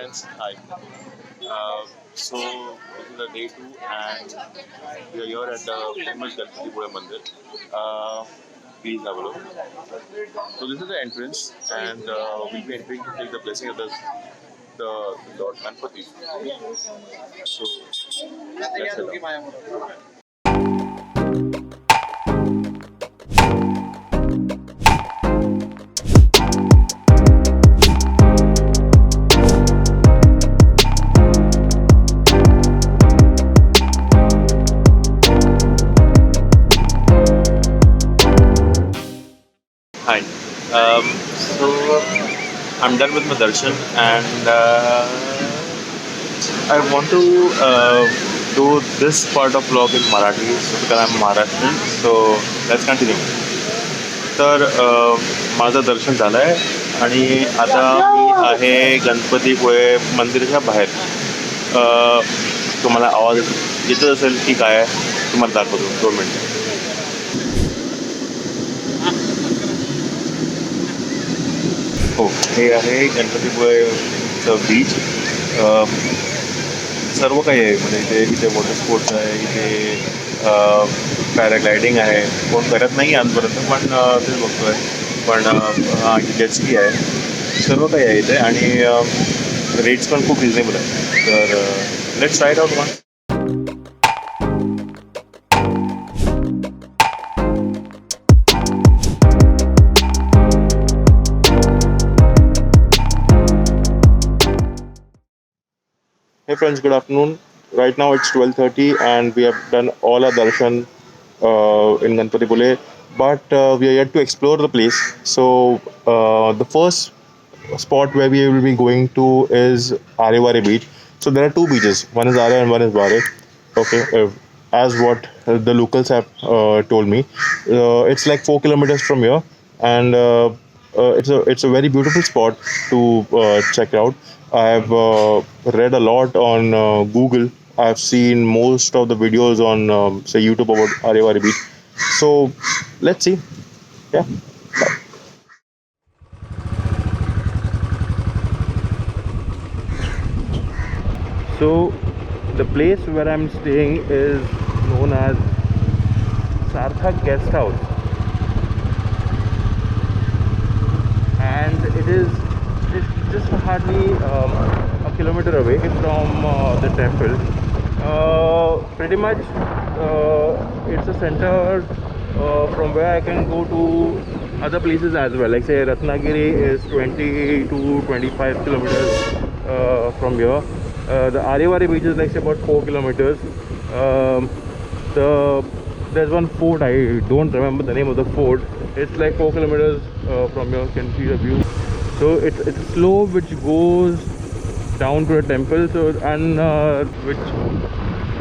friends, hi. So this is the day 2 and we are here at the famous Ganpatipule Mandir. Uh, Please have a look. So this is the entrance and we'll be entering to take the blessing of the Lord Ganpati. So let's head out. Hi. So I'm done with my darshan and I want to do this part of vlog in Marathi because I'm Maharashtrian. So let's continue. तर माझं दर्शन झालं आहे आणि आता मी आहे गणपतीपुळे मंदिराच्या बाहेर. तुम्हाला आवाज येत असेल की काय तुम्हाला दाखवतो 2 मिनिटं. हो, हे आहे गणपतीपुळेचं बीच. सर्व काही आहे म्हणजे इथे वॉटर स्पोर्ट्स आहे, इथे पॅराग्लायडिंग आहे. कोण करत नाही आजपर्यंत पण तेच बघतो आहे. पण जेटस्की आहे, सर्व काही आहे इथे आणि रेट्स पण खूप रिजनेबल आहे. तर let's try it out one. Hey friends, good afternoon. Right now it's 12:30 and we have done all our darshan in Ganpatipule, but we are yet to explore the place. So the first spot where we will be going to is Aare Ware beach. So there are 2 beaches. One is Aare and one is Ware. Okay, as what the locals have told me, it's like 4 kilometers from here, and it's a very beautiful spot to check out. I have read a lot on Google. I have seen most of the videos on say YouTube about Aare Ware beach. So let's see. Yeah. Bye. So the place where I'm staying is known as Sarthak Guest House, and it's just hardly a kilometer away from the temple. Pretty much it's a center from where I can go to other places as well. Like say Ratnagiri is 20 to 25 kilometers from here. The Aare Ware beach is like say about 4 kilometers. There's one fort, I don't remember the name of the fort. It's like 4 kilometers from here. You can see the view. So it's a slope which goes down to a temple, so and which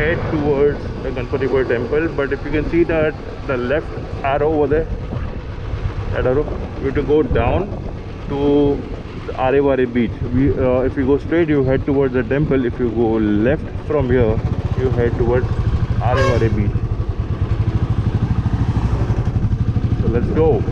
head towards the Ganpatipule temple. But if you can see that the left arrow over there, that arrow, you have to go down to the Aare Ware beach. If you go straight, you head towards the temple. If you go left from here, you head towards Aare Ware beach. So let's go.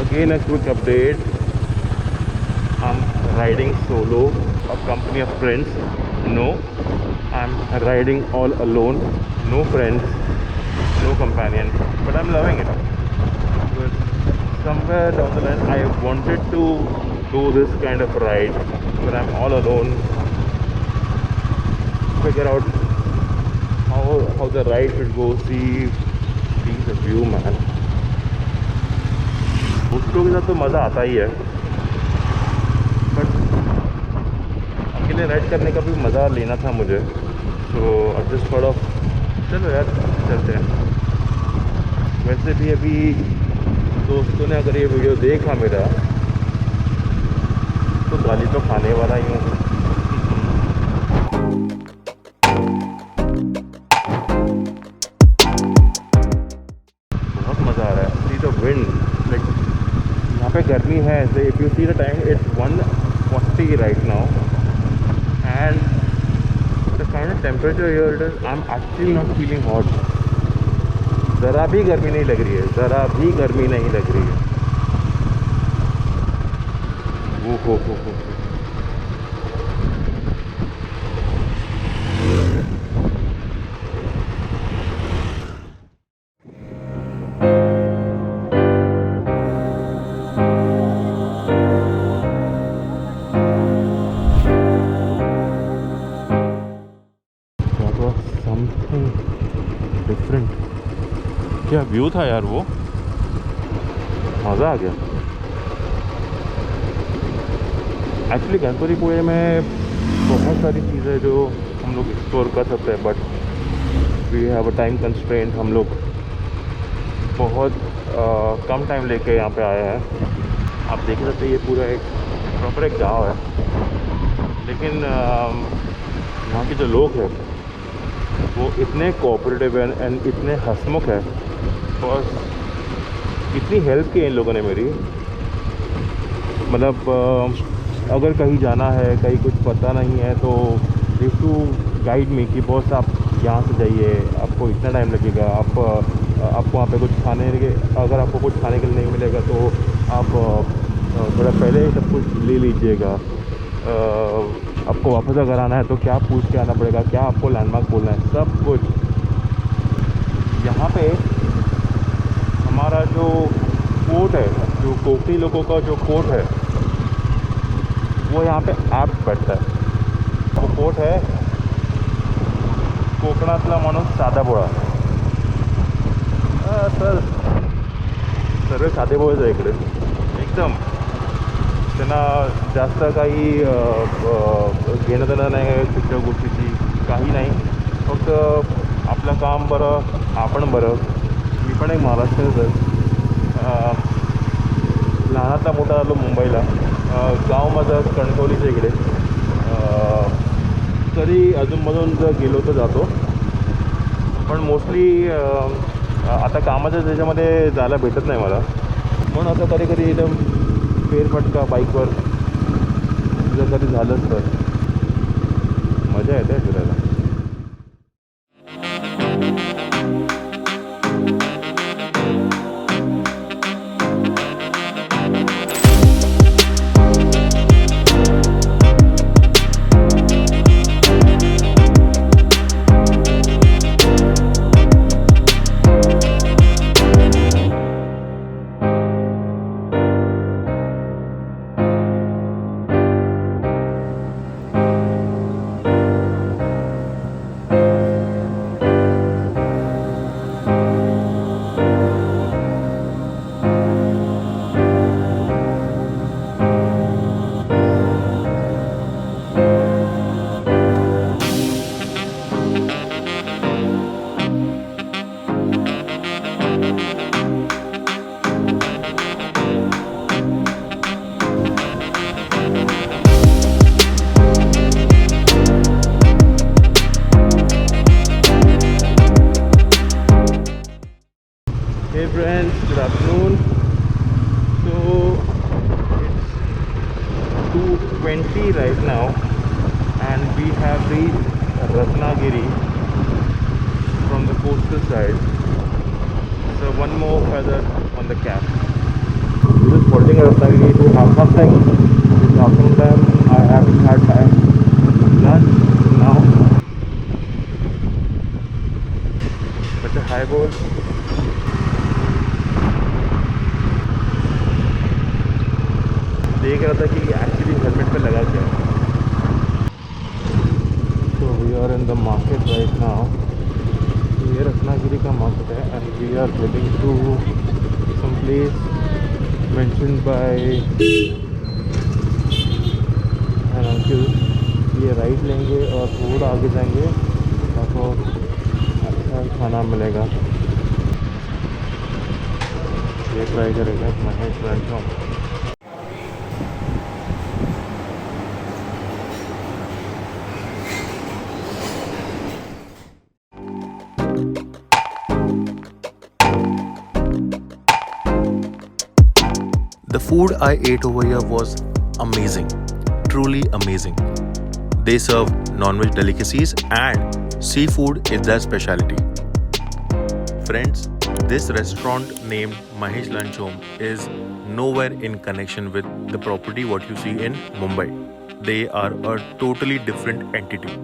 Again a quick update. I'm riding solo, a company of friends. No, I'm riding all alone. No friends, no companion. But I'm loving it. Because somewhere down the line I wanted to do this kind of ride where I'm all alone. Figure out how the ride should go. See the view, man. दोस्तों के साथ तो मज़ा आता ही है, but अकेले ride करने का भी मज़ा लेना था मुझे. तो अब जस्ट थोड़ा चलो यार चलते हैं. वैसे भी अभी दोस्तों ने अगर ये वीडियो देखा मेरा तो गाली तो खाने वाला ही हूँ. बहुत मज़ा आ रहा है. सी द विंड, लाइक यहाँ पे गर्मी है. If you see the time, it's 1:40 right now. and the kind of temperature here it is, I'm actually not feeling hot. ज़रा भी गर्मी नहीं लग रही है, ज़रा भी गर्मी नहीं लग रही है। हो। That was something different. क्या व्यू था यार, वो मज़ा आ गया। एक्चुअली गणपतिपुळे में बहुत सारी चीज़ें जो हम लोग एक्सप्लोर कर सकते हैं, but we have a time constraint. हम लोग बहुत कम टाइम लेके यहाँ पे आए हैं। आप देख सकते हैं ये पूरा एक प्रॉपर एक गाँव है, लेकिन यहाँ के जो लोग हैं वो इतने कोऑपरेटिव एंड इतने हंसमुख है। और इतनी हेल्प की इन लोगों ने मेरी, मतलब अगर कहीं जाना है, कहीं कुछ पता नहीं है, तो दे टू गाइड मी कि बॉस आप यहाँ से जाइए, आपको इतना टाइम लगेगा, आपको वहाँ पे कुछ खाने के, अगर आपको कुछ खाने के लिए नहीं मिलेगा तो आप थोड़ा पहले ही सब कुछ ले लीजिएगा। आपको वापस अगर आना है तो क्या पूछ के आना पड़ेगा, क्या आपको लैंडमार्क बोलना है, सब कुछ। यहाँ पे हमारा जो कोर्ट है, जो कोकणी लोगों का जो कोर्ट है, वो यहाँ पे ऐप बैठता है। वो कोर्ट है कोकणातला माणूस साधा भोळा। सर सर्व साधे भोळेच आहे इकडे एकदम। त्यांना जास्त काही घेणं देणं नाही आहे कुठल्या गोष्टीची, काही नाही, फक्त आपलं काम बरं, आपण बरं। मी पण एक महाराष्ट्रीयच आहे। लहानातला मोठा झालो मुंबईला। गाव माझं कणकवलीच्या इकडे। तरी अजूनमधून जर गेलो तर जातो, पण मोस्टली आता कामाच्या त्याच्यामध्ये जायला भेटत नाही मला, म्हणून असं कधी कधी एकदम फेरफटका बाईकवर जर कधी झालंच तर मजा येते फिरायला। Hey friends, good afternoon. So it's 2:20 right now and we have reached Ratnagiri from the coastal side. So one more feather on the cap. Just holding Ratnagiri to have something. This afternoon time I haven't had my lunch now. But the high ball. देख रहा था कि actually helmet पे लगा क्या। तो we are in the market right now. ये रत्नागिरी का मार्केट है and we are heading to some place mentioned by an uncle. ये राइट लेंगे और थोड़ा आगे जाएंगे, आपको अच्छा खाना मिलेगा। ये ट्राई करेंगे Mahesh restaurant. The food I ate over here was amazing, truly amazing. They serve non-veg delicacies and seafood is their specialty. Friends, this restaurant named Mahesh Lunch Home is nowhere in connection with the property what you see in Mumbai. They are a totally different entity.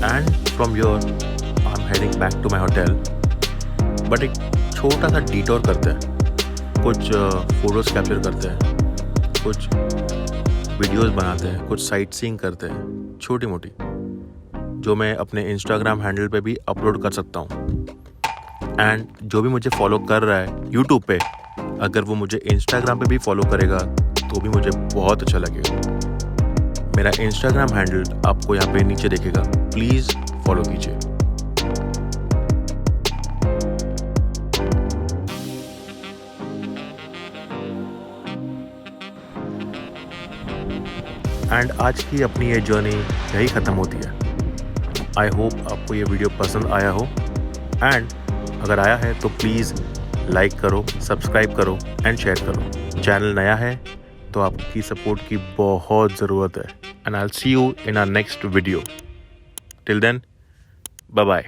And from here, I'm heading back to my hotel. But एक छोटा सा detour करते हैं, कुछ photos capture करते हैं, कुछ videos बनाते हैं, कुछ साइट सीइंग करते हैं, छोटी मोटी, जो मैं अपने इंस्टाग्राम हैंडल पे भी अपलोड कर सकता हूँ. एंड जो भी मुझे फॉलो कर रहा है यूट्यूब पे, अगर वो मुझे इंस्टाग्राम पे भी फॉलो करेगा तो भी मुझे बहुत अच्छा लगेगा. मेरा इंस्टाग्राम हैंडल आपको यहाँ पे नीचे दिखेगा, प्लीज़ फॉलो कीजिए. एंड आज की अपनी ये जर्नी यही ख़त्म होती है. आई होप आपको ये वीडियो पसंद आया हो. एंड अगर आया है तो प्लीज़ लाइक करो, सब्सक्राइब करो एंड शेयर करो. चैनल नया है तो आपकी सपोर्ट की बहुत ज़रूरत है. And I will see you in our next video. Till then, bye bye.